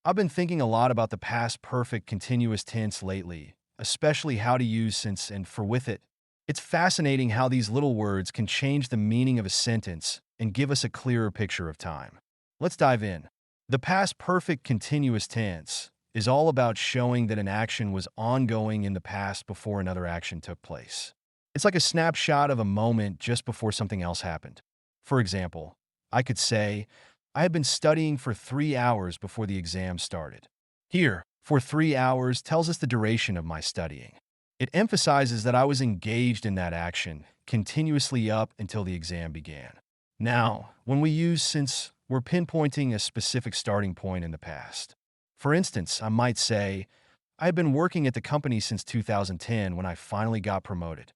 I've been thinking a lot about the past perfect continuous tense lately, especially how to use since and for with it. It's fascinating how these little words can change the meaning of a sentence and give us a clearer picture of time. Let's dive in. The past perfect continuous tense is all about showing that an action was ongoing in the past before another action took place. It's like a snapshot of a moment just before something else happened. For example, I could say, I had been studying for 3 hours before the exam started. Here, for 3 hours tells us the duration of my studying. It emphasizes that I was engaged in that action continuously up until the exam began. Now, when we use since, we're pinpointing a specific starting point in the past. For instance, I might say, I had been working at the company since 2010 when I finally got promoted.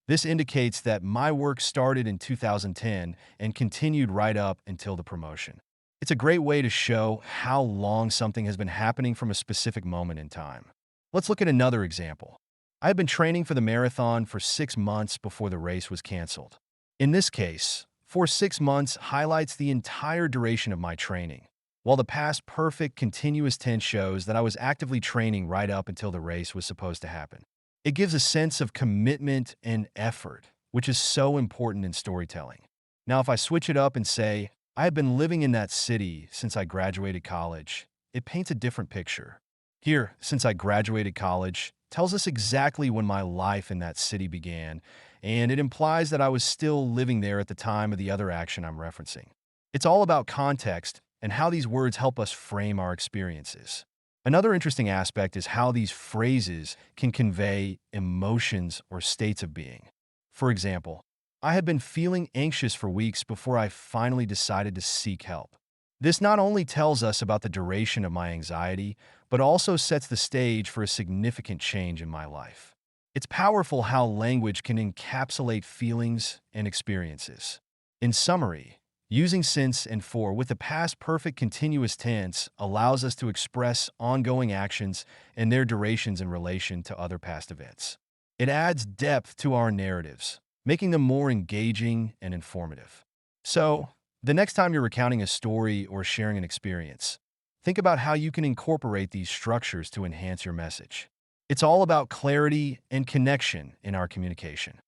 This indicates that my work started in 2010 and continued right up until the promotion. It's a great way to show how long something has been happening from a specific moment in time. Let's look at another example. I had been training for the marathon for 6 months before the race was canceled. In this case, for 6 months highlights the entire duration of my training, while the past perfect continuous tense shows that I was actively training right up until the race was supposed to happen. It gives a sense of commitment and effort, which is so important in storytelling. Now, if I switch it up and say, I have been living in that city since I graduated college, it paints a different picture. Here, since I graduated college, tells us exactly when my life in that city began, and it implies that I was still living there at the time of the other action I'm referencing. It's all about context and how these words help us frame our experiences. Another interesting aspect is how these phrases can convey emotions or states of being. For example, I had been feeling anxious for weeks before I finally decided to seek help. This not only tells us about the duration of my anxiety, but also sets the stage for a significant change in my life. It's powerful how language can encapsulate feelings and experiences. In summary, using since and for with the past perfect continuous tense allows us to express ongoing actions and their durations in relation to other past events. It adds depth to our narratives, making them more engaging and informative. So, the next time you're recounting a story or sharing an experience, think about how you can incorporate these structures to enhance your message. It's all about clarity and connection in our communication.